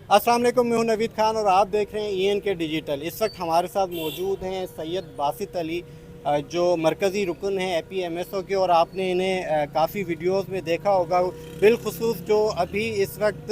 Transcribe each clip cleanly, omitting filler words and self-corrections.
अस्सलाम वालेकुम, मैं हूं नवीद खान और आप देख रहे हैं EN के डिजिटल। इस वक्त हमारे साथ मौजूद हैं सैयद बासित अली, जो मरकज़ी रुकन हैं APMSO के, और आपने इन्हें काफ़ी वीडियोस में देखा होगा। बिलखुसूस जो अभी इस वक्त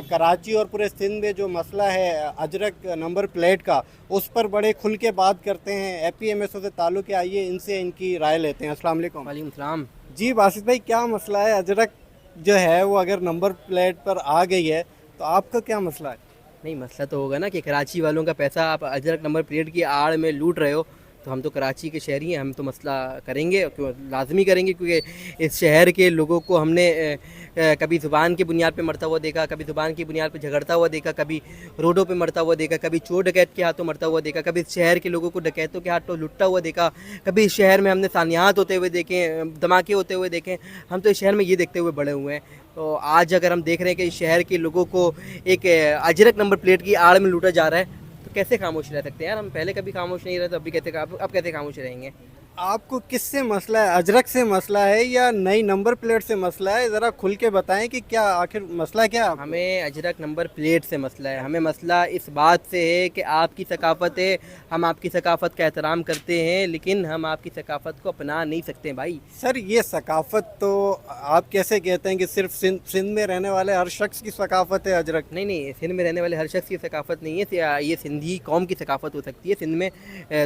कराची और पूरे सिंध में जो मसला है अजरक नंबर प्लेट का, उस पर बड़े खुल के बात करते हैं। APMSO से ताल्लुक़ है, आइए इनसे इनकी राय लेते हैं। अस्सलाम वालेकुम। वालेकुम सलाम। जी बासित भाई, क्या मसला है? अजरक जो है वो अगर नंबर प्लेट पर आ गई है तो आपका क्या मसला है? नहीं, मसला तो होगा ना कि कराची वालों का पैसा आप अजरक नंबर प्लेट की आड़ में लूट रहे हो। तो हम तो कराची के शहरी हैं, हम तो मसला करेंगे, क्यों लाजमी करेंगे, क्योंकि इस शहर के लोगों को हमने कभी ज़ुबान की बुनियाद पे मरता हुआ देखा, कभी ज़ुबान की बुनियाद पे झगड़ता हुआ देखा, कभी रोडों पे मरता हुआ देखा, कभी चोर डकैत के हाथों मरता हुआ देखा, कभी इस शहर के लोगों को डकैतों के हाथों लुटता हुआ देखा, कभी इस शहर में हमने सानियात होते हुए देखे, धमाके होते हुए देखे। हम तो इस शहर में ये देखते हुए बड़े हुए हैं। तो आज अगर हम देख रहे हैं कि इस शहर के लोगों को एक अजरक नंबर प्लेट की आड़ में लूटा जा रहा है, तो कैसे खामोश रह सकते हैं यार? हम पहले कभी खामोश नहीं रहे, तो अभी कैसे अब कैसे खामोश रहेंगे? आपको किससे मसला है? अजरक से मसला है या नई नंबर प्लेट से मसला है? ज़रा खुल के बताएं कि क्या आखिर मसला क्या है आपको? हमें अजरक नंबर प्लेट से मसला है। हमें मसला इस बात से है कि आपकी सकाफ़त है, हम आपकी सकाफ़त का एहतराम करते हैं, लेकिन हम आपकी सकाफ़त को अपना नहीं सकते भाई। सर, ये सकाफ़त तो आप कैसे कहते हैं कि सिर्फ सिंध में रहने वाले हर शख्स की सकाफ़त है अजरक? नहीं नहीं, सिंध में रहने वाले हर शख्स की सकाफ़त नहीं है, ये सिंधी कौम की सकाफ़त हो सकती है। सिंध में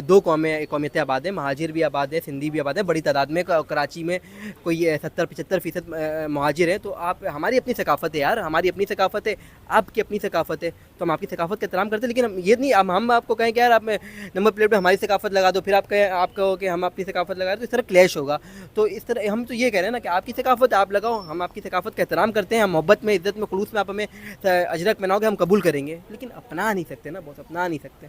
दो कौमियतें आबाद हैं, महाजिर भी आबाद है, सिंधी भी आबाद है, बड़ी तादाद में। कराची में कोई 70-75% महाजिर हैं। तो आप, हमारी अपनी सकाफ़त है यार, हमारी अपनी सकाफ़त है, आपकी अपनी सकाफ़त है, तो हम आपकी सकाफ़त का एहतराम करते हैं। लेकिन हम ये नहीं, हम आपको कहें कि यार आप नंबर प्लेट पर हमारी सकाफ़त लगा दो, फिर आप कहो कि हम अपनी सकाफ़त लगा दो, तो इस तरह क्लैश होगा। तो इस तरह हम तो ये कह रहे हैं ना कि आपकी सकाफ़त आप लगाओ, हम आपकी सकाफ़त का एहतराम करते हैं, हम मोहब्बत में, इज़्ज़त में, खुलूस में आप हमें अजरक पहनाओगे, हम कबूल करेंगे, लेकिन अपना नहीं सकते ना बॉस, अपना नहीं सकते।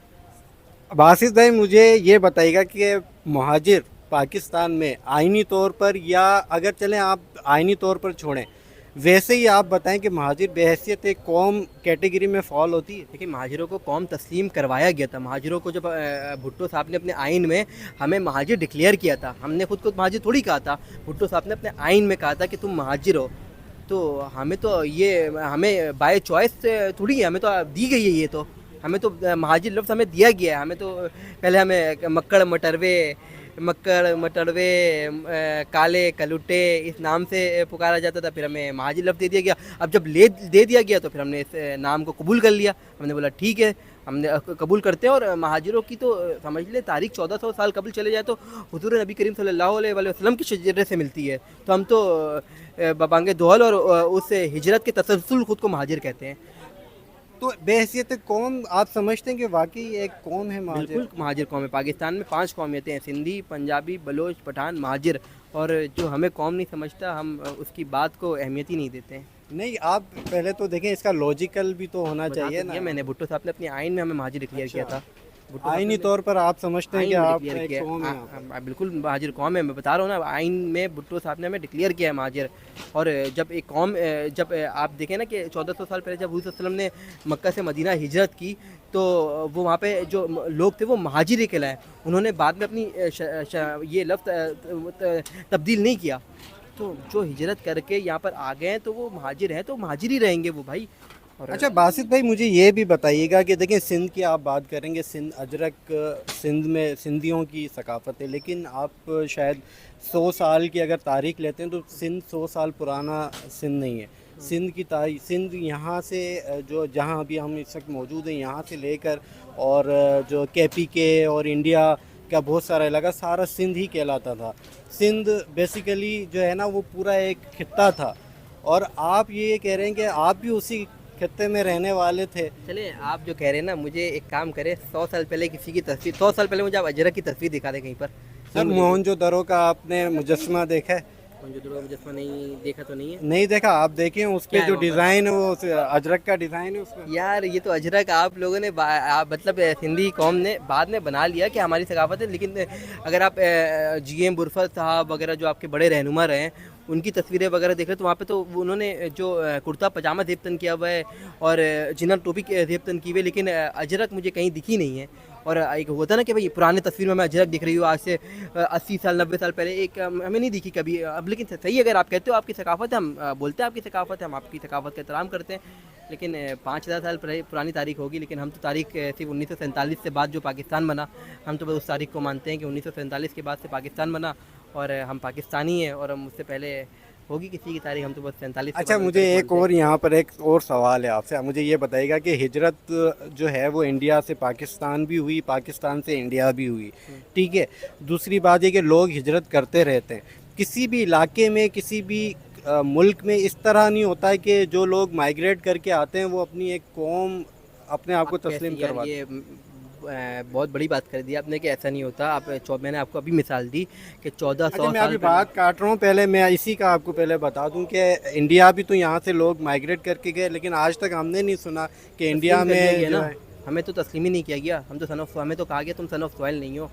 बासित भाई, मुझे ये बताइएगा कि महाजिर पाकिस्तान में आइनी तौर पर, या अगर चलें आप आइनी तौर पर छोड़ें, वैसे ही आप बताएं कि महाजिर बहैसियत एक कौम कैटेगरी में फॉल होती है? देखिए, महाजिरों को कौम तस्लीम करवाया गया था। महाजिरों को जब भुट्टो साहब ने अपने आइन में हमें महाजिर डिक्लेयर किया था, हमने खुद को महाजिर थोड़ी कहा था। भुट्टो साहब ने अपने आइन में कहा था कि तुम महाजिर हो। तो हमें तो ये, हमें बाय चॉइस थोड़ी है, हमें तो दी गई है ये। तो हमें तो महाजिर लफ्ज़ हमें दिया गया है। हमें तो पहले हमें मक्कड़ मटरवे काले कलुटे इस नाम से पुकारा जाता था, फिर हमें महाजिर लफ्ज़ दे दिया गया। अब जब दे दिया गया तो फिर हमने इस नाम को कबूल कर लिया। हमने बोला ठीक है, हमने कबूल करते हैं। और महाजिरों की तो समझ ले तारीख 1400 साल कबल चले जाए तो हुजूर नबी करीम सल्लल्लाहु अलैहि वसल्लम की शजरे से मिलती है। तो हम तो बबांगे दोहल और उस हिजरत के तसलसल खुद को महाजिर कहते हैं। तो बहैसियत कौम आप समझते हैं कि वाकई एक कौम है महाजिर? बिल्कुल महाजिर कौम है। पाकिस्तान में 5 कौमियतें हैं, सिंधी, पंजाबी, बलोच, पठान, महाजिर। और जो हमें कौम नहीं समझता, हम उसकी बात को अहमियत ही नहीं देते हैं। नहीं, आप पहले तो देखें, इसका लॉजिकल भी तो होना बता चाहिए तो ना। दिया मैंने, भुट्टो साहब ने अपने आइन में हमें महाजिर डिक्लेयर किया अच्छा, था। भुट्टो साहब आईनी ने तौर पर आप समझते हैं कि आइन में आप डिक्लेयर एक किया कौम है यहाँ पर? बिल्कुल महाजिर कौम है, मैं बता रहा हूँ ना। आइन में भुट्टो साहब ने हमें डिक्लेयर किया है महाजिर। और जब एक कौम, जब आप देखें ना कि 1400 साल पहले जब हुज़ूर सल्लल्लाहु अलैहि वसल्लम ने मक्का से मदीना हिजरत की, तो वो वहाँ पे जो लोग थे वो महाजिर ही कहलाए। उन्होंने बाद में अपनी ये लफ्ज़ तब्दील नहीं किया। तो जो हिजरत करके यहाँ पर आ गए हैं तो वो महाजिर हैं, तो महाजिर ही रहेंगे वो भाई। और अच्छा बासित भाई, मुझे ये भी बताइएगा कि देखें, सिंध की आप बात करेंगे, सिंध अजरक, सिंध में सिंधियों की सकाफ़त है, लेकिन आप शायद 100 साल की अगर तारीख लेते हैं तो सिंध 100 साल पुराना सिंध नहीं है। सिंध की तारीख, सिंध यहाँ से जो जहाँ अभी हम इस वक्त मौजूद हैं, यहाँ से लेकर और जो KPK और इंडिया का बहुत सारा इलाका, सारा सिंध ही कहलाता था। सिंध बेसिकली जो है ना वो पूरा एक खित्ता था, और आप ये कह रहे हैं कि आप भी उसी खत्ते में रहने वाले थे। चले, आप जो कह रहे हैं ना, मुझे एक काम करें, 100 साल पहले किसी की तस्वीर, 100 साल पहले मुझे आप अजरक की तस्वीर दिखा दें कहीं पर। सर, मोहनजोदड़ो का आपने मुजस्समा देखा है? मोहनजोदड़ो मुजस्समा नहीं देखा तो नहीं है। नहीं देखा? आप देखें, उस क्या पे है जो वहाँ पर? डिज़ाइन है वो अजरक का डिज़ाइन है उसमें। यार ये तो अजरक आप लोगों ने मतलब सिंधी कौम ने बाद में बना लिया कि हमारी सकाफत है। लेकिन अगर आप GM बुरफत साहब वगैरह जो आपके बड़े रहनुमा रहे हैं, उनकी तस्वीरें वगैरह देख रहे तो वहाँ पे तो उन्होंने जो कुर्ता पजामा ज़ेबतन किया हुआ है और जिना टोपी ज़ेबतन की हुई है, लेकिन अजरक मुझे कहीं दिखी नहीं है। اور ایک ہوتا ہے نا کہ بھائی پرانے تصویر میں ہمیں اجرک دکھ رہی ہو آج سے 80 سال 90 سال پہلے، ایک ہمیں نہیں دکھی کبھی. اب لیکن صحیح اگر آپ کہتے ہو آپ کی ثقافت ہے، ہم بولتے ہیں آپ کی ثقافت ہے، ہم آپ کی ثقافت کا احترام کرتے ہیں. لیکن 5000 سال پرانی تاریخ ہوگی، لیکن ہم تو تاریخ صرف 1947 سے بعد جو پاکستان بنا، ہم تو بس اس تاریخ کو مانتے ہیں کہ 1947 کے بعد سے پاکستان بنا اور ہم پاکستانی ہیں، اور ہم اس سے پہلے ہوگی کسی کی تاریخ، ہم تو بس 47 کے اچھا بعد مجھے ایک اور یہاں پر ایک اور سوال ہے آپ سے، مجھے یہ بتائیے گا کہ ہجرت جو ہے وہ انڈیا سے پاکستان بھی ہوئی، پاکستان سے انڈیا بھی ہوئی، ٹھیک ہے. دوسری بات یہ کہ لوگ ہجرت کرتے رہتے ہیں، کسی بھی علاقے میں کسی بھی ملک میں اس طرح نہیں ہوتا ہے کہ جو لوگ مائیگریٹ کر کے آتے ہیں وہ اپنی ایک قوم اپنے آپ کو تسلیم یار کرواتے یہ بہت بڑی بات کر دی آپ نے کہ ایسا نہیں ہوتا. آپ میں نے آپ کو ابھی مثال دی کہ 1400 اچھا میں سال ابھی پہلے بات کاٹ رہا ہوں، پہلے میں اسی کا آپ کو پہلے بتا دوں کہ انڈیا بھی تو یہاں سے لوگ مائیگریٹ کر کے گئے، لیکن آج تک ہم نے نہیں سنا کہ انڈیا تسلیم کر میں لیا گیا نا. جو ہے ہمیں تو تسلیم ہی نہیں کیا گیا، ہم تو ہمیں تو کہا گیا تم سن آف سوائل نہیں ہو،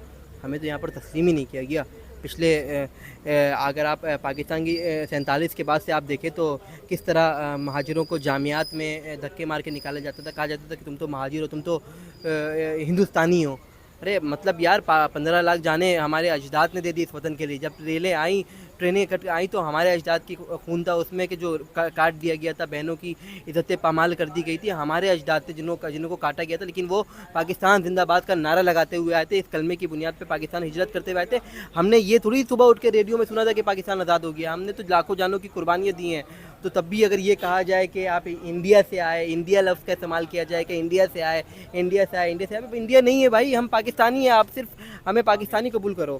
ہمیں تو یہاں پر تسلیم ہی نہیں کیا گیا. پچھلے اگر آپ پاکستان کی 47 کے بعد سے آپ دیکھیں تو کس طرح مہاجروں کو جامعات میں دھکے مار کے نکالا جاتا تھا، کہا جاتا تھا کہ تم تو مہاجر ہو، تم تو ہندوستانی ہو. ارے مطلب یار 15 لاکھ جانیں ہمارے اجداد نے دے دی اس وطن کے لیے. جب ریلیں آئیں، ٹرینیں کٹ آئیں تو ہمارے اجداد کی خون تھا اس میں کہ جو کاٹ دیا گیا تھا، بہنوں کی عزتیں پامال کر دی گئی تھی. ہمارے اجداد تھے جنہوں کو کاٹا گیا تھا، لیکن وہ پاکستان زندہ باد کا نعرہ لگاتے ہوئے آئے تھے، اس کلمے کی بنیاد پہ پاکستان ہجرت کرتے ہوئے آئے تھے. ہم نے یہ تھوڑی صبح اٹھ کے ریڈیو میں سنا تھا کہ پاکستان آزاد ہو گیا. ہم نے تو لاکھوں جانوں کی قربانیاں دی ہیں. تو تب بھی اگر یہ کہا جائے کہ آپ انڈیا سے آئے، انڈیا لفظ کا استعمال کیا جائے کہ انڈیا سے آئے، انڈیا سے آئے، انڈیا سے آئے، انڈیا نہیں ہے بھائی، ہم پاکستانی ہیں. آپ صرف ہمیں پاکستانی قبول کرو.